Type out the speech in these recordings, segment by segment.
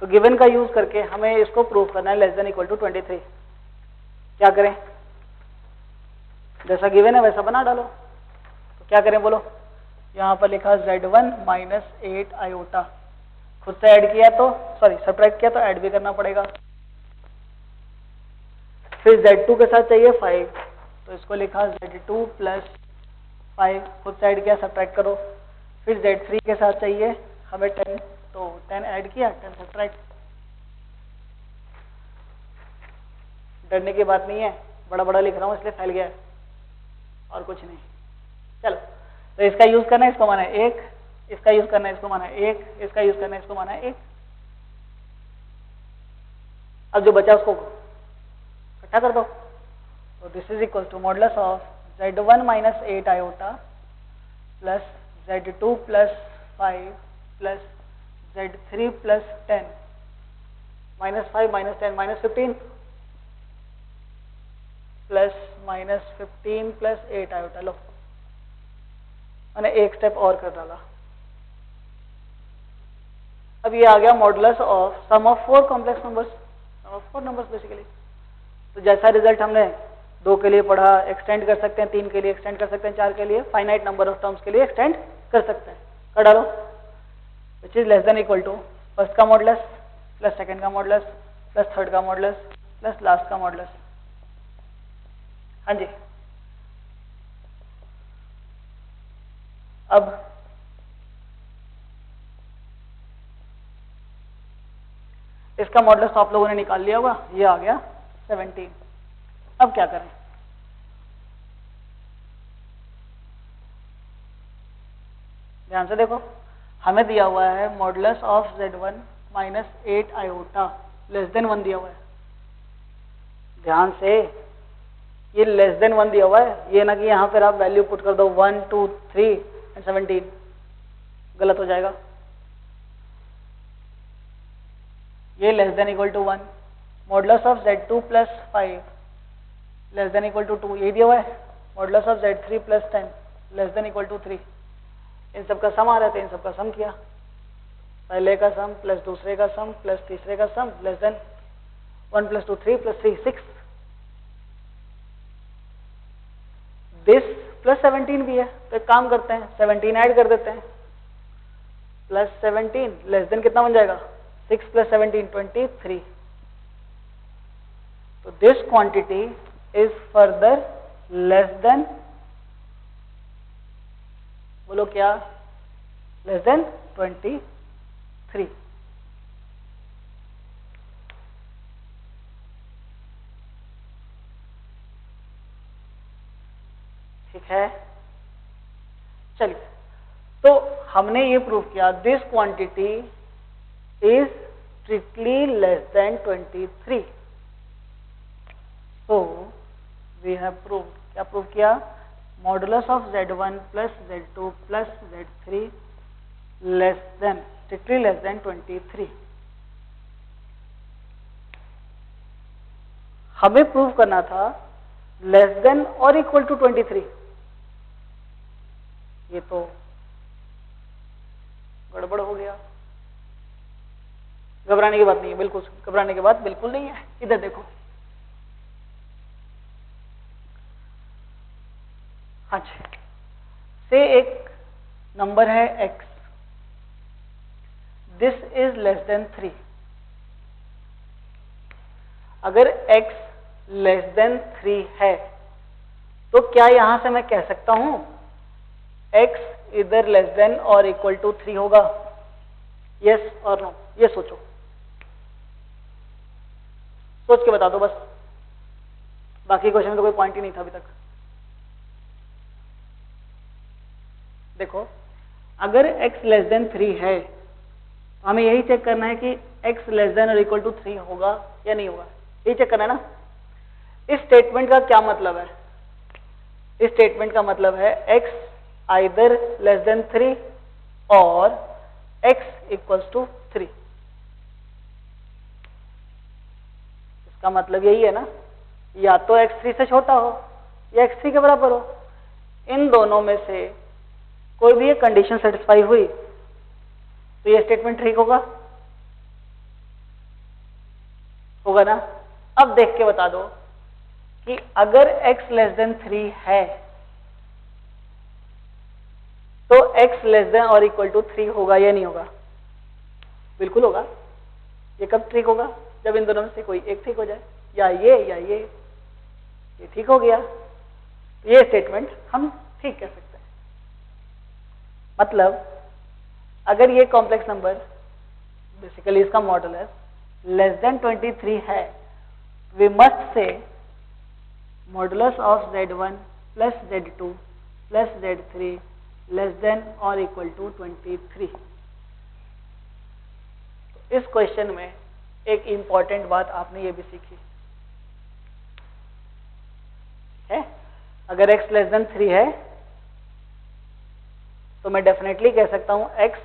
तो गिवन का यूज करके हमें इसको प्रूव करना है लेस देन इक्वल टू 23। क्या करें? जैसा गिवन है वैसा बना डालो। तो क्या करें बोलो? यहाँ पर लिखा Z1 माइनस 8 आयोटा, खुद से ऐड किया तो सॉरी सब्ट्रैक्ट किया तो ऐड भी करना पड़ेगा। फिर Z2 के साथ चाहिए 5, तो इसको लिखा Z2 प्लस 5, खुद से ऐड किया सब्ट्रैक्ट करो। फिर Z3 के साथ चाहिए हमें 10, तो 10 ऐड किया 10 सब्ट्रैक्ट। डरने की बात नहीं है, बड़ा बड़ा लिख रहा हूँ इसलिए फैल गया है और कुछ नहीं। चलो, तो इसका यूज करना है, इसको माना है 1, इसका यूज करना है, इसको माना है 1, इसका यूज करना है, इसको माना है 1। अब जो बचा उसको इकट्ठा कर दो। तो this is equal to modulus of Z1 minus 8 iota plus Z2 plus 5 plus Z3 plus 10 minus 5 minus 10 minus 15 plus minus 15 plus 8 iota. लो, मैंने एक स्टेप और कर डाला। अब ये आ गया modulus of sum of 4 complex numbers, sum of 4 numbers basically. तो जैसा रिजल्ट हमने 2 के लिए पढ़ा, एक्सटेंड कर सकते हैं, 3 के लिए एक्सटेंड कर सकते हैं, 4 के लिए, फाइनाइट नंबर ऑफ टर्म्स के लिए एक्सटेंड कर सकते हैं। कर डालो, which is less than equal to first का मॉडुलस प्लस सेकंड का मॉडुलस प्लस थर्ड का मॉडुलस प्लस लास्ट का मॉडुलस। हाँ जी, अब इसका मॉडुलस तो आप लोगों ने निकाल लिया होगा, ये आ गया 17। अब क्या करें? ध्यान से देखो, हमें दिया हुआ है modulus of Z1 minus 8 iota less than 1 दिया हुआ है। ध्यान से, ये लेस देन 1 दिया हुआ है, ये ना कि यहां पर आप वैल्यू पुट कर दो 1 2 3 एंड 17, गलत हो जाएगा। ये less than equal to 1, modulus of Z2 plus 5 less than equal to 2, ये दिया हुआ है। Modulus of Z3 plus 10 less than equal to 3। इन सब का सम आ रहा था, इन सब का सम किया, पहले का सम प्लस दूसरे का सम प्लस तीसरे का sum less than 1 plus 2 3 plus 3 6। This plus 17 भी है, तो एक काम करते हैं 17 ऐड कर देते हैं, प्लस 17 लेस देन कितना बन जाएगा? 6 प्लस 17 23। तो this quantity is further less than, बोलो क्या? Less than 23। ठीक है, चलिए, तो हमने ये प्रूव किया this quantity is strictly less than 23। So we have prove, क्या प्रूव किया? Modulus of Z1 plus Z2 plus Z3 less than, strictly less than 23। हमें प्रूव करना था लेस देन और इक्वल टू 23। ये तो गड़बड़ हो गया। घबराने की बात नहीं है, बिल्कुल घबराने की बात बिल्कुल नहीं है। इधर देखो, हाँ जी, से एक नंबर है x, this is less then 3। अगर x लेस देन 3 है तो क्या यहां से मैं कह सकता हूं x इधर लेस देन और इक्वल टू 3 होगा? यस और नो, ये सोचो, सोच के बता दो बस, बाकी क्वेश्चन में तो कोई पॉइंट ही नहीं था अभी तक। देखो, अगर x लेस देन 3 है तो हमें यही चेक करना है कि x लेस देन और इक्वल टू 3 होगा या नहीं होगा, यही चेक करना है ना। इस स्टेटमेंट का क्या मतलब है? इस स्टेटमेंट का मतलब है x आइदर लेस देन 3 और x इक्वल्स टू 3। इसका मतलब यही है ना, या तो x 3 से छोटा हो या x 3 के बराबर हो। इन दोनों में से कोई भी एक कंडीशन सेटिस्फाई हुई तो ये स्टेटमेंट ठीक होगा। होगा ना। अब देख के बता दो कि अगर x लेस देन 3 है तो x लेस देन और इक्वल टू 3 होगा या नहीं होगा? बिल्कुल होगा। ये कब ठीक होगा? जब इन दोनों में से कोई एक ठीक हो जाए, या ये ठीक हो गया, तो ये स्टेटमेंट हम ठीक कह सकते हैं। मतलब अगर ये कॉम्प्लेक्स नंबर बेसिकली इसका मॉडुलस लेस देन 23 है, we must say modulus of z1 plus z2 plus z3 less than और इक्वल टू 23। इस क्वेश्चन में एक इंपॉर्टेंट बात आपने ये भी सीखी है, अगर x लेस देन 3 है तो मैं डेफिनेटली कह सकता हूं x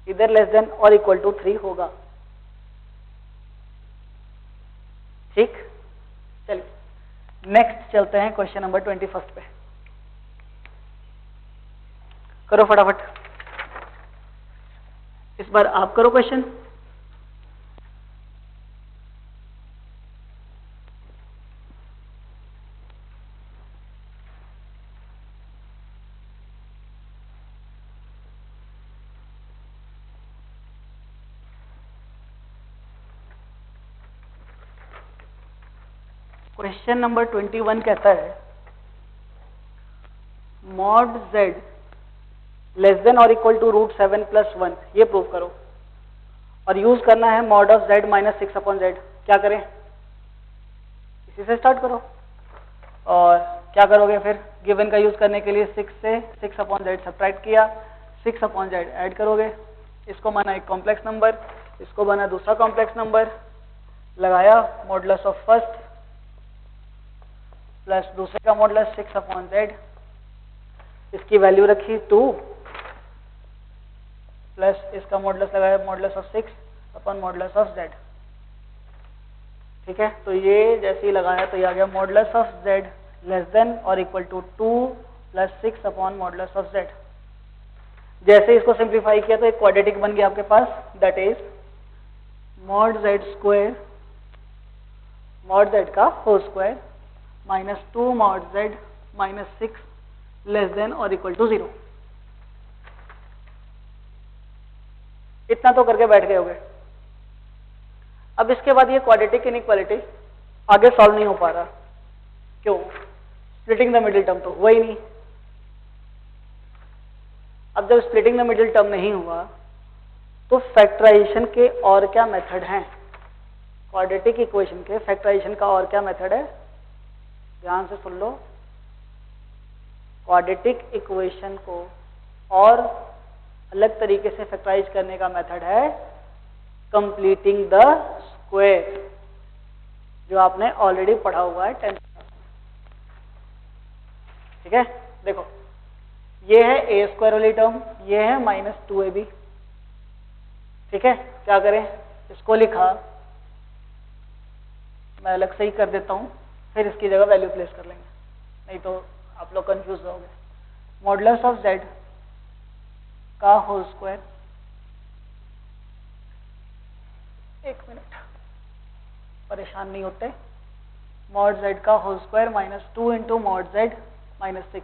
इधर लेस देन और इक्वल टू 3 होगा। ठीक, चलिए नेक्स्ट चलते हैं क्वेश्चन नंबर 21 पे। करो फटाफट, इस बार आप करो क्वेश्चन। क्वेश्चन नंबर 21 कहता है मॉड z लेस देन और इक्वल टू √7 + 1, ये प्रूव करो। और यूज करना है mod of z minus 6/z। क्या करें? इसी से स्टार्ट करो। और क्या करोगे फिर? गिवन का यूज करने के लिए 6 से 6/z सब्ट्रैक्ट किया, 6/z ऐड करोगे। इसको माना एक कॉम्प्लेक्स नंबर, इसको बना दूसरा कॉम्प्लेक्स नंबर, लगाया मॉडुलस ऑफ फर्स्ट प्लस दूसरे का मॉडुलस 6/z, इसकी वैल्यू रखी 2 प्लस इसका मॉडुलस लगाया modulus of 6 upon modulus of z। ठीक है, तो ये जैसे ही लगाया तो ये आ गया modulus of z less than और equal to 2 + 6 upon modulus of z। जैसे इसको सिंप्लीफाई किया तो एक क्वाड्रेटिक बन गया आपके पास, that is mod z² mod z का whole square minus 2 mod z minus 6 less than और इक्वल टू 0। इतना तो करके बैठ गए होगे। अब इसके बाद ये क्वाड्रेटिक इनइक्वालिटी आगे सॉल्व नहीं हो पा रहा। क्यों? स्प्लिटिंग द मिडिल टर्म तो हुआ ही नहीं। अब जब स्प्लिटिंग द मिडिल टर्म नहीं हुआ तो फैक्टराइजेशन के और क्या मेथड हैं? क्वाड्रेटिक इक्वेशन के फैक्टराइजेशन का और क्या मेथड है? ध्यान से सुन लो। क्वाड्रेटिक इक्वेशन को और अलग तरीके से फैक्टराइज करने का मेथड है कंप्लीटिंग द स्क्वायर, जो आपने ऑलरेडी पढ़ा हुआ है 10th। ठीक है, देखो ये है a² वाली टर्म, ये है -2ab। ठीक है, क्या करें? इसको लिखा, मैं अलग से ही कर देता हूं, फिर इसकी जगह वैल्यू प्लेस कर लेंगे, नहीं तो आप लोग कंफ्यूज रहोगे। मॉडुलस ऑफ z का होल स्क्वायर, एक मिनट परेशान नहीं होते, मॉड z का whole square -2 into mod z -6,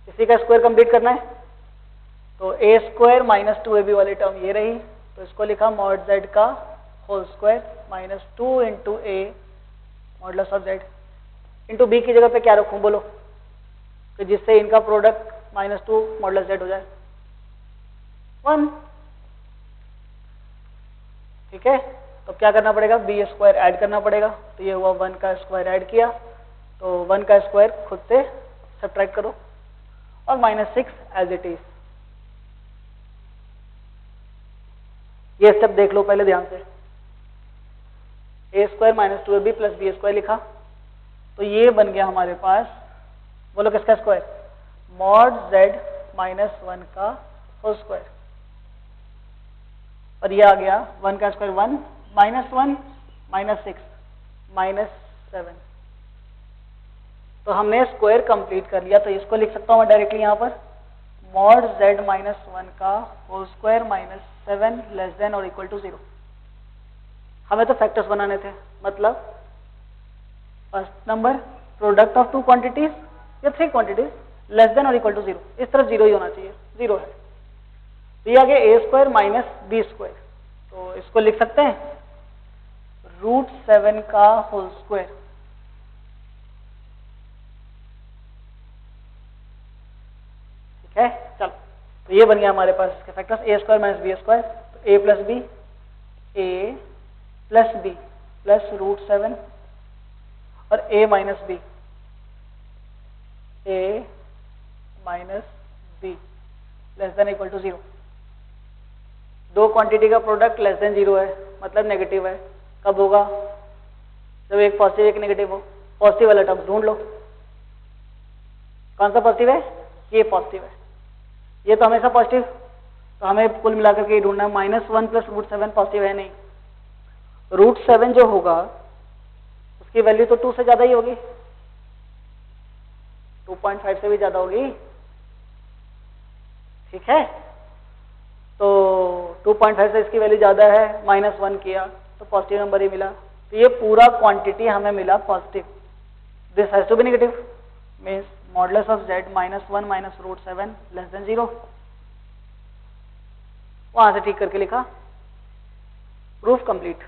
इसी का स्क्वायर कंप्लीट करना है। तो a² -2ab वाली टर्म ये रही, तो इसको लिखा मॉड z का whole square -2 into a modulus of z into b की जगह पे क्या रखूं बोलो, कि जिससे इनका प्रोडक्ट -2 मॉडुलस z हो जाए 1। ठीक है, तो क्या करना पड़ेगा? b² ऐड करना पड़ेगा। तो ये हुआ 1 का स्क्वायर ऐड किया, तो 1 का स्क्वायर खुद से सब्ट्रैक्ट करो और -6 एज इट इज। ये स्टेप देख लो पहले ध्यान से। a² -2ab प्लस b² लिखा, तो ये बन गया हमारे पास, बोलो किसका स्क्वायर? मॉड z -1 का होल स्क्वायर। और ये आ गया 1 का स्क्वायर 1 -1 -6 -7। तो हमने स्क्वायर कंप्लीट कर लिया, तो इसको लिख सकता हूं मैं डायरेक्टली यहां पर, मॉड z -1 का होल स्क्वायर -7 लेस देन और इक्वल टू 0। हमें तो फैक्टर्स बनाने थे, मतलब first number product of two quantities या थ्री क्वांटिटीज लेस देन और इक्वल टू 0, इस तरफ 0 ही होना चाहिए, 0 है। तो ये आ गया ए स्क्वायर माइनस बी स्क्वायर, तो इसको लिख सकते हैं √7 का होल स्क्वायर। ठीक है, चलो तो ये बन गया हमारे पास इसके factors A square minus B square, तो ए प्लस बी प्लस √7 और A minus B less than equal to 0। दो क्वांटिटी का प्रोडक्ट लेस देन 0 है, मतलब नेगेटिव है। कब होगा? जब एक पॉजिटिव एक नेगेटिव हो। पॉजिटिव वाला टर्म ढूंढ लो, कौन सा पॉजिटिव है? ये पॉजिटिव है, ये तो हमेशा पॉजिटिव, तो हमें कुल मिलाकर के ढूंढना है। -1 प्लस √7 पॉजिटिव है नहीं, √7 जो होगा उसकी वैल्यू तो 2 से ज्यादा ही होगी, 2.5 से भी ज्यादा होगी। ठीक है, तो 2.5 से इसकी वैल्यू ज्यादा है, -1 किया तो पॉजिटिव नंबर ही मिला, तो ये पूरा क्वांटिटी हमें मिला positive. This has to be negative, means modulus of z -1 minus √7 less than 0। वहां से ठीक करके लिखा, प्रूफ कंप्लीट।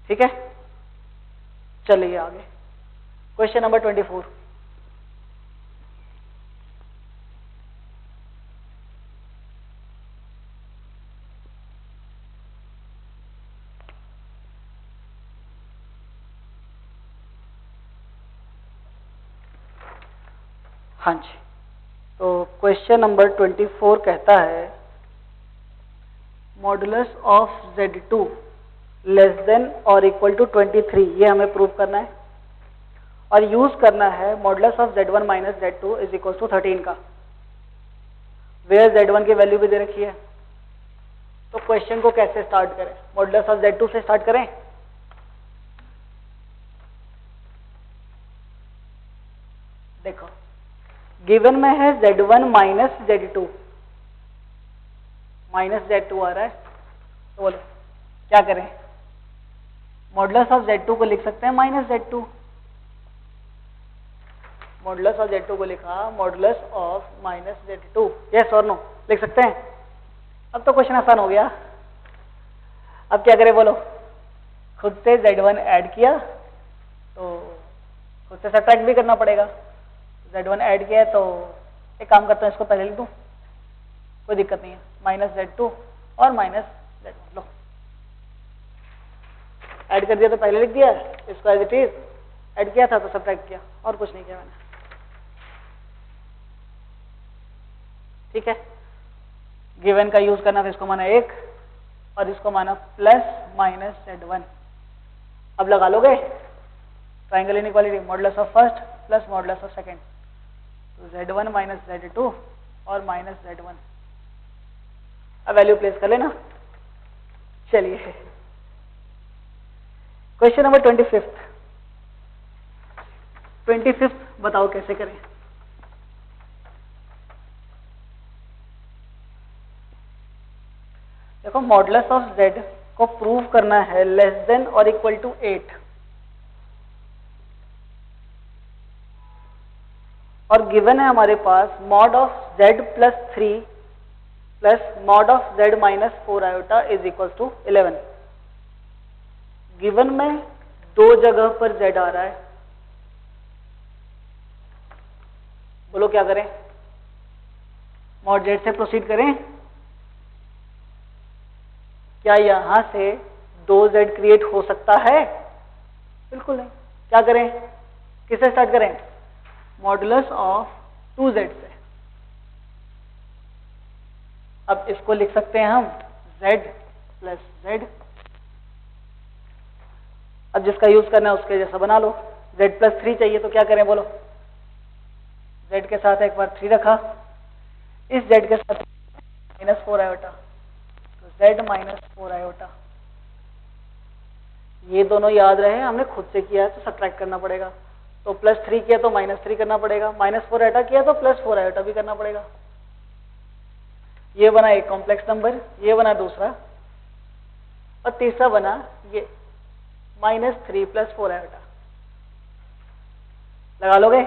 ठीक है, चलिए आगे क्वेश्चन नंबर 24। हाँ जी, तो क्वेश्चन नंबर 24 कहता है modulus of Z2 less than और इक्वल टू 23, ये हमें प्रूव करना है, और यूज करना है modulus of Z1 minus Z2 is equal to 13 का, वेयर Z1 की वैल्यू भी दे रखी है। तो क्वेश्चन को कैसे स्टार्ट करें? मॉडुलस ऑफ Z2 से स्टार्ट करें। देखो गिवन में है Z1 minus Z2, minus Z2 आ रहा है, तो बोलो क्या करें? मॉडुलस ऑफ Z2 को लिख सकते हैं minus Z2, modulus of Z2 को लिखा modulus of minus Z2, yes और नो लिख सकते हैं। अब तो क्वेश्चन आसान हो गया। अब क्या करें बोलो? खुद से Z1 ऐड किया तो खुद से सब्ट्रैक्ट भी करना पड़ेगा। Z1 ऐड किया है तो एक काम करता हूँ, इसको पहले लिख दूँ, कोई दिक्कत नहीं है, माइनस Z2 और माइनस Z1 लो, ऐड कर दिया तो पहले लिख दिया, इसको एज इट इज ऐड किया था तो सब्ट्रैक्ट किया, और कुछ नहीं किया मैंने। ठीक है, गिवन का यूज करना था, इसको माना 1 और इसको माना प्लस माइनस Z1। अब लगा लोगे triangle inequality, modulus of first plus modulus of second, तो Z1 माइनस Z2 और माइनस Z1। अब वैल्यू प्लेस कर लेना। चलिए क्वेश्चन नंबर 25 बताओ कैसे करें? देखो मॉडुलस ऑफ Z को प्रूव करना है लेस देन और इक्वल टू 8, और गिवन है हमारे पास mod of Z plus 3 plus mod of Z minus 4 iota is equal to 11। Given में दो जगह पर Z आ रहा है, बोलो क्या करें? मॉड Z से प्रोसीड करें? क्या यहां से 2Z क्रिएट हो सकता है? बिल्कुल नहीं। क्या करें? किससे स्टार्ट करें? मॉडुलस ऑफ 2Z से। अब इसको लिख सकते हैं हम Z प्लस Z। अब जिसका यूज करना है उसके जैसा बना लो। Z प्लस 3 चाहिए तो क्या करें बोलो? Z के साथ एक बार 3 रखा, इस Z के साथ -4 आयोटा, तो Z माइनस 4 आयोटा। ये दोनों याद रहे, हमने खुद से किया है तो सब्ट्रैक्ट करना पड़ेगा, तो +3 किया तो -3 करना पड़ेगा, -4 आयोटा किया तो +4 आयोटा भी करना पड़ेगा। ये बना एक कॉम्प्लेक्स नंबर, ये बना दूसरा, और तीसरा बना ये -3 + 4 आयोटा। लगा लोगे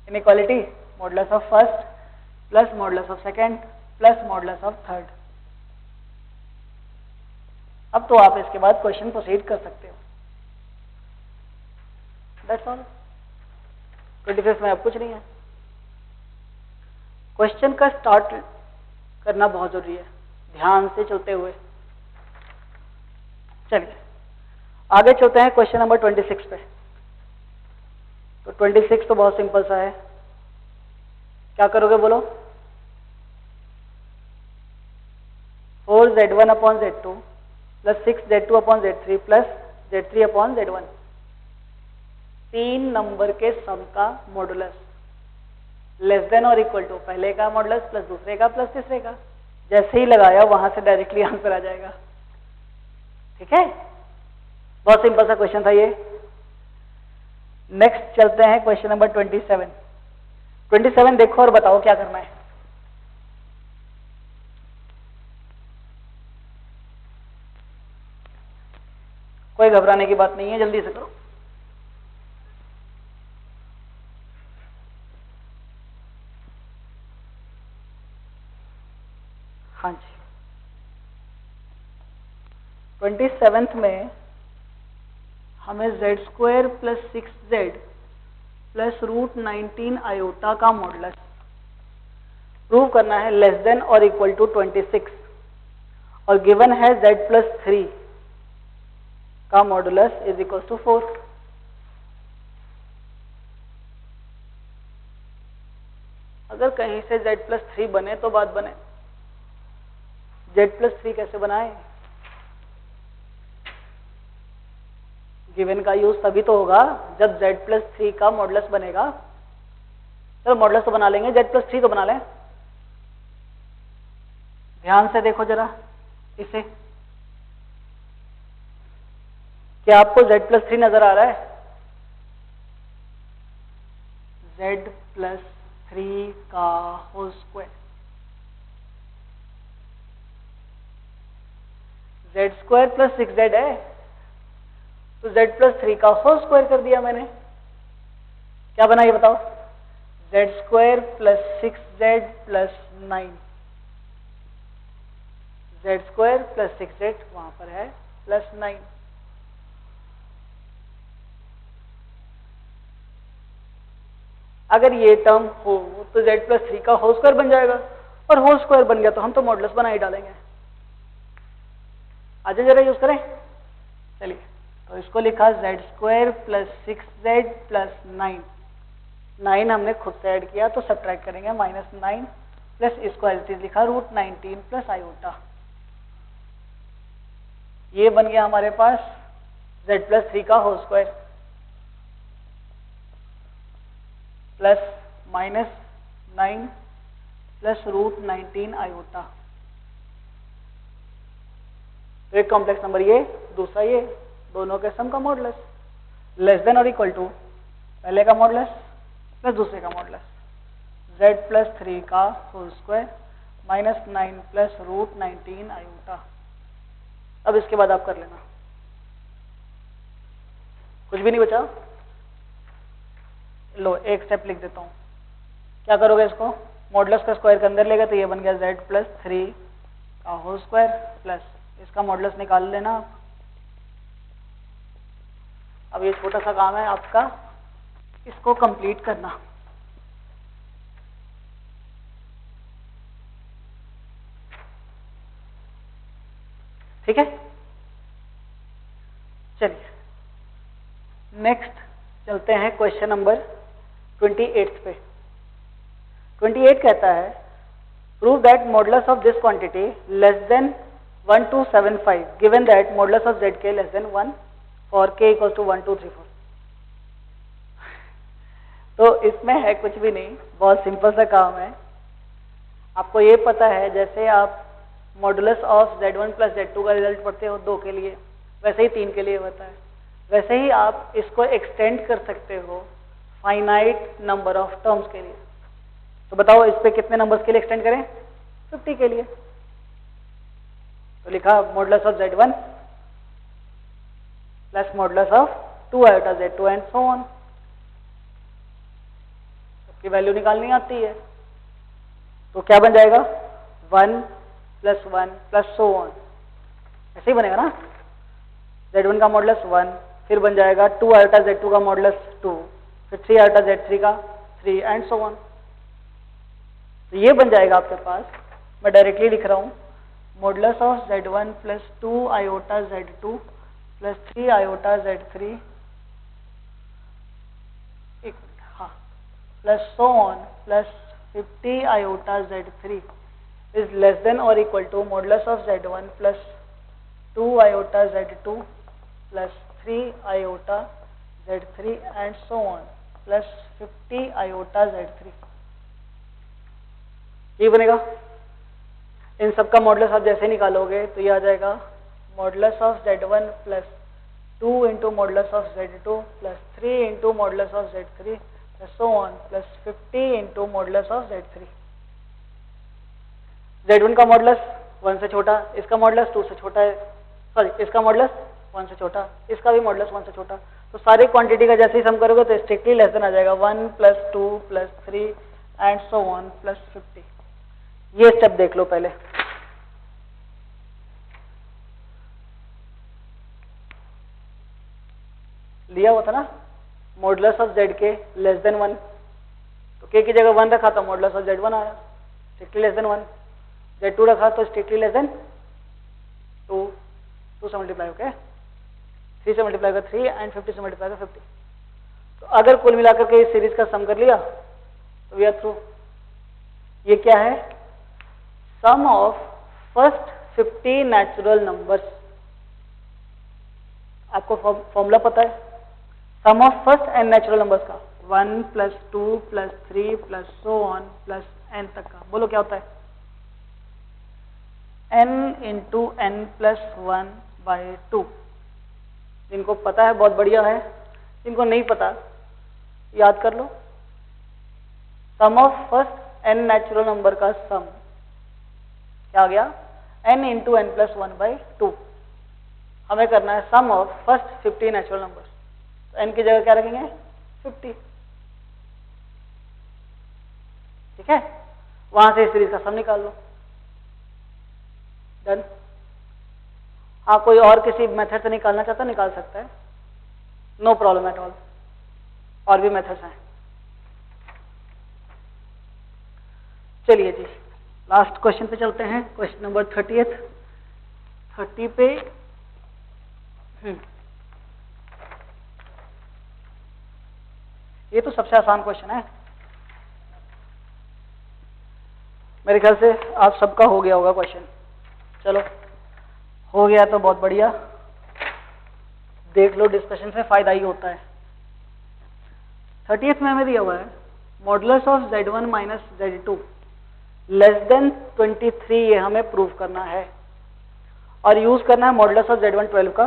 inequality, modulus of first plus modulus of second plus modulus of third. अब तो आप इसके बाद क्वेश्चन प्रोसीड कर सकते हो। That's all. 25 में अब कुछ नहीं है। क्वेश्चन का स्टार्ट करना बहुत जरूरी है, ध्यान से चलते हुए। चलिए आगे चलते हैं क्वेश्चन नंबर 26 पे। तो 26 तो बहुत सिंपल सा है। क्या करोगे बोलो? 4z1/z2 + 6z2/z3 + z3/z1, 3 नंबर के सम का मॉडुलस लेस देन और इक्वल टू पहले का मॉडुलस प्लस दूसरे का प्लस तीसरे का। जैसे ही लगाया वहां से डायरेक्टली आंसर आ जाएगा। ठीक है, बहुत सिंपल सा क्वेश्चन था ये। नेक्स्ट चलते हैं क्वेश्चन नंबर 27। 27 देखो और बताओ क्या करना है। कोई घबराने की बात नहीं है, जल्दी से करो। हाँ जी, 27th में हमें z² + 6z + √19 आयोटा का मॉडुलस प्रूव करना है लेस देन और इक्वल टू 26, और गिवन है z + 3 का मॉडुलस इज इक्वल टू 4। अगर कहीं से z + 3 बने तो बात बने। z + 3 कैसे बनाए? गिवन का यूज तभी तो होगा जब z + 3 का मॉडुलस बनेगा। चलो मॉडुलस तो बना लेंगे, z + 3 तो बना लें। ध्यान से देखो जरा इसे, क्या आपको z + 3 नजर आ रहा है? z + 3 का होल स्क्वायर, z² + 6z है, तो z + 3 का होल स्क्वायर कर दिया मैंने। क्या बना ये बताओ? z² + 6z + 9, z² + 6z वहां पर है +9। अगर ये टर्म हो तो z + 3 का होल स्क्वायर बन जाएगा, और होल स्क्वायर बन गया तो हम तो मॉडुलस बना ही डालेंगे। आज जरा यूज करें। चलिए, तो इसको लिखा z² + 6z + 9। 9 हमने खुद से ऐड किया तो सब्ट्रैक्ट करेंगे, -9 प्लस इसको एज इट इज लिखा √19 + आयोटा। ये बन गया हमारे पास z + 3 का whole square plus -9 plus √19 iota. तो एक कॉम्प्लेक्स नंबर ये, दूसरा ये, दोनों के सम का मॉडुलस लेस देन और इक्वल टू पहले का मॉडुलस प्लस दूसरे का मॉडुलस, z + 3 का होल स्क्वायर -9 प्लस √19 आयोटा। अब इसके बाद आप कर लेना, कुछ भी नहीं बचा। लो एक स्टेप लिख देता हूं। क्या करोगे? इसको मॉडुलस का स्क्वायर के अंदर लेगा तो ये बन गया z + 3 का होल स्क्वायर प्लस इसका मॉडुलस निकाल लेना आप। अब ये छोटा सा काम है आपका, इसको कंप्लीट करना। ठीक है, चलिए नेक्स्ट चलते हैं क्वेश्चन नंबर 28 पे। 28 कहता है prove that modulus of this quantity less than 1275 given that modulus of zk less than 1 for k = 1 2 3 4। तो इसमें है कुछ भी नहीं, बहुत सिंपल सा काम है। आपको ये पता है जैसे आप मॉडुलस ऑफ z1 + z2 का रिजल्ट पढ़ते हो 2 के लिए, वैसे ही 3 के लिए होता है। वैसे ही आप इसको एक्सटेंड कर सकते हो फाइनाइट नंबर ऑफ टर्म्स के लिए। तो बताओ इस पे कितने नंबर्स के लिए एक्सटेंड करें? 50 के लिए। तो लिखा modulus of Z1 plus modulus of 2 iota Z2 and so on. सबकी वैल्यू निकालनी आती है तो क्या बन जाएगा 1 प्लस 1 प्लस सो ऑन, ऐसे ही बनेगा ना। Z1 का मॉडुलस 1, फिर बन जाएगा 2 आयोटा Z2 का मॉडुलस 2, फिर 3 आयोटा Z3 का 3 एंड सो ऑन। तो ये बन जाएगा आपके पास, मैं डायरेक्टली लिख रहा हूं modulus of Z1 plus 2 iota Z2 plus 3 iota Z3 हाँ plus so on plus 50 iota Z3 is less than or equal to modulus of Z1 plus 2 iota Z2 plus 3 iota Z3 and so on plus 50 iota Z3। ये बनेगा। इन सब का modulus आप जैसे निकालोगे तो ये आ जाएगा modulus of Z1 plus 2 into modulus of Z2 plus 3 into modulus of Z3 plus so on plus 50 into modulus of Z3। Z1 का मॉडुलस 1 से छोटा, इसका मॉडुलस 2 से छोटा है, सॉरी इसका मॉडुलस 1 से छोटा, इसका भी मॉडुलस 1 से छोटा। तो सारी क्वांटिटी का जैसे ही सम करोगे तो स्ट्रिक्टली लेस देन आ जाएगा 1 plus 2 plus 3 and so on plus 50। ये स्टेप देख लो पहले। लिया हुआ था ना मॉडुलस ऑफ Z के लेस देन 1, तो K की जगह 1 रखा तो मॉडुलस ऑफ Z1 आया स्ट्रिक्टली लेस देन 1। Z2 रखा तो स्ट्रिक्टली लेस देन 2 से मल्टीप्लाई होके 3 से मल्टीप्लाई कर 3 एंड 50 से मल्टीप्लाई कर 50। तो अगर कुल मिलाकर के इस सीरीज का सम कर लिया तो वी आर थ्रू। ये क्या है sum of first 50 natural numbers. आपको फॉर्मूला पता है sum of first N natural numbers का 1 plus 2 plus 3 plus so on plus N तक का। बोलो क्या होता है n into N plus 1 by 2। जिनको पता है बहुत बढ़िया है, जिनको नहीं पता याद कर लो। Sum of first n natural number का सम क्या आ गया n into N plus 1 by 2। हमें करना है sum of first 50 natural number. तो n की जगह क्या रखेंगे 50, ठीक है। वहां से इस सीरीज का सम निकाल लो। डन। हाँ कोई और किसी मेथड से निकालना चाहता है निकाल सकता है, नो प्रॉब्लम एट ऑल। और भी मेथड्स हैं। चलिए जी लास्ट क्वेश्चन पे चलते हैं। क्वेश्चन नंबर 30 पे ये तो सबसे आसान क्वेश्चन है मेरे ख्याल से। आप सबका हो गया होगा क्वेश्चन। चलो हो गया तो बहुत बढ़िया। देख लो डिस्कशन से फायदा ही होता है। 30th में हमें दिया हुआ है modulus of Z1 minus Z2 less than 23। ये हमें प्रूव करना है और यूज करना है मॉडुलस ऑफ Z1 12 का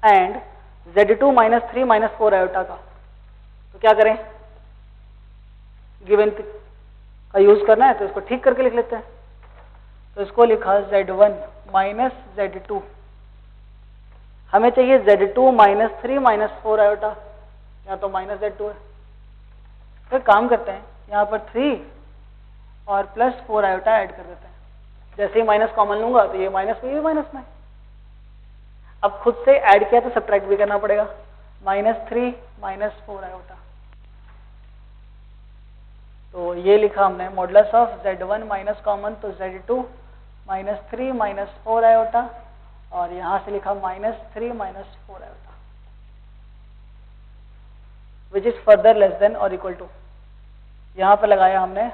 and Z2 minus 3 minus 4 iota का। तो क्या करें गिवन का यूज करना है तो इसको ठीक करके लिख लेते हैं। तो इसको लिखा Z1 माइनस Z2, हमें चाहिए Z2 माइनस 3 माइनस 4 आयोटा, यहाँ तो माइनस Z2 है। फिर काम करते हैं यहाँ पर 3 और प्लस 4 आयोटा ऐड कर देते हैं। जैसे ही माइनस कॉमन लूंगा तो ये माइनस में ये माइनस में। अब खुद से ऐड किया तो सब्ट्रैक्ट भी करना पड़ेगा। Minus 3 minus 4 iota. तो ये लिखा हमने modulus of Z1 minus common तो Z2 माइनस 3 माइनस 4 आयोटा और यहां से लिखा minus 3 minus 4 iota which is further less than और इक्वल टू। यहां पर लगाया हमने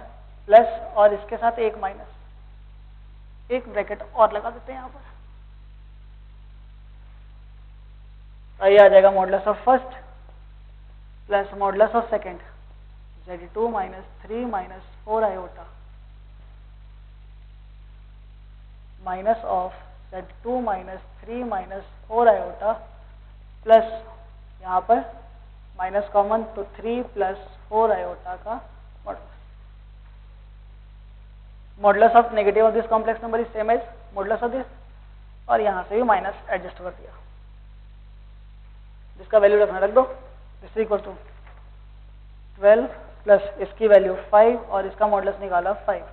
प्लस और इसके साथ एक माइनस, एक ब्रैकेट और लगा देते हैं यहां पर। तो ये आ जाएगा modulus of first plus modulus of second Z2 minus 3 minus 4 iota minus of Z2 minus 3 minus 4 iota plus यहाँ पर माइनस कॉमन तो 3 प्लस 4 आयोटा का modulus. Modulus of negative of this complex number is same as modulus of this, और यहाँ से भी minus adjust कर दिया, जिसका वैल्यू रखना रख दो। दिस इक्वल टू 12 प्लस इसकी वैल्यू 5 और इसका मॉडुलस निकाला 5,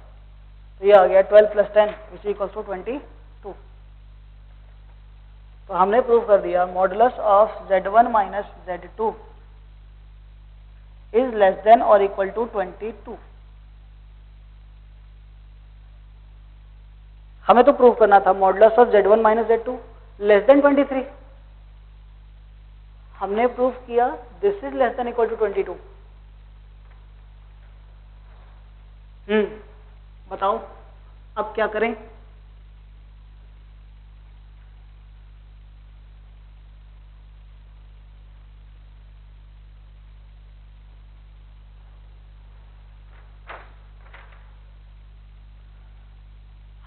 तो ये आ गया 12 प्लस 10 विच इक्वल टू 22। तो हमने प्रूव कर दिया modulus of Z1 minus Z2 is less than और इक्वल टू 22। हमें तो प्रूव करना था modulus of Z1 minus Z2 less than 23। हमने प्रूव किया this is less than equal to 22। बताओ अब क्या करें?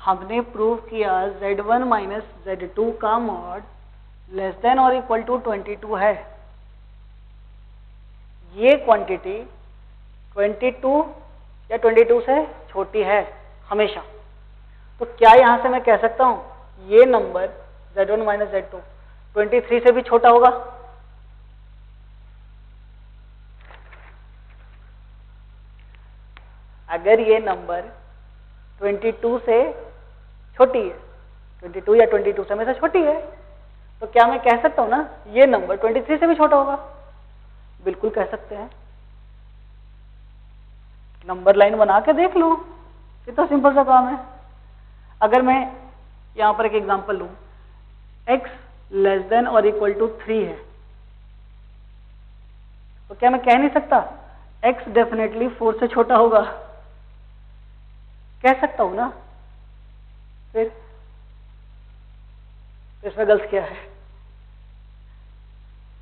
हमने प्रूव किया Z1 माइनस Z2 का मॉड लेस देन और इक्वल टू 22 है। ये क्वांटिटी 22 या 22 से छोटी है हमेशा। तो क्या यहां से मैं कह सकता हूं ये नंबर Z1 माइनस Z2 23 से भी छोटा होगा? अगर ये नंबर 22 से छोटी है, 22 या 22 से में से छोटी है, तो क्या मैं कह सकता हूं ना ये नंबर 23 से भी छोटा होगा? बिल्कुल कह सकते हैं। नंबर लाइन बना के देख लो, कितना सिंपल सा काम है। अगर मैं यहां पर एक एग्जांपल लूं, x लेस देन और इक्वल टू 3 है, तो क्या मैं कह नहीं सकता x डेफिनेटली 4 से छोटा होगा? कह सकता हूं ना। फिर इसमें गलत क्या है?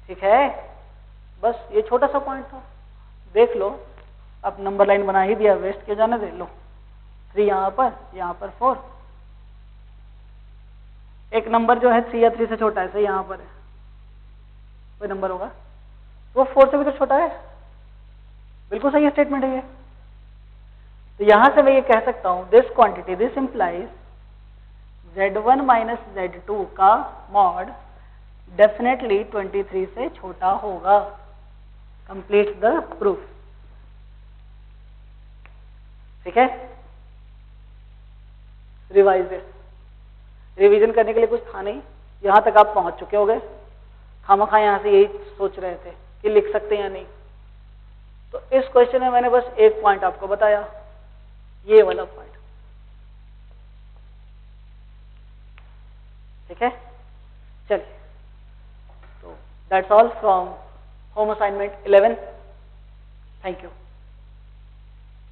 ठीक है, बस ये छोटा सा पॉइंट था, देख लो। अब नंबर लाइन बना ही दिया, वेस्ट क्यों जाने दे। लो 3 यहां पर 4। एक नंबर जो है 3 या 3 से छोटा है, सही यहां पर है कोई नंबर होगा, वो 4 से भी तो छोटा है। बिल्कुल सही स्टेटमेंट है ये। तो यहां से मैं ये कह सकता हूं this quantity, this implies Z1 minus Z2 का मॉड डेफिनेटली 23 से छोटा होगा। Complete the proof. ठीक है, रिवाइज दिस। रिवीजन करने के लिए कुछ था नहीं, यहां तक आप पहुंच चुके होगे। खामखा यहां से यही सोच रहे थे कि लिख सकते हैं या नहीं। तो इस क्वेश्चन में मैंने बस एक पॉइंट आपको बताया, ये वाला पॉइंट। ठीक है, चलिए। तो that's all from home assignment 11। Thank you.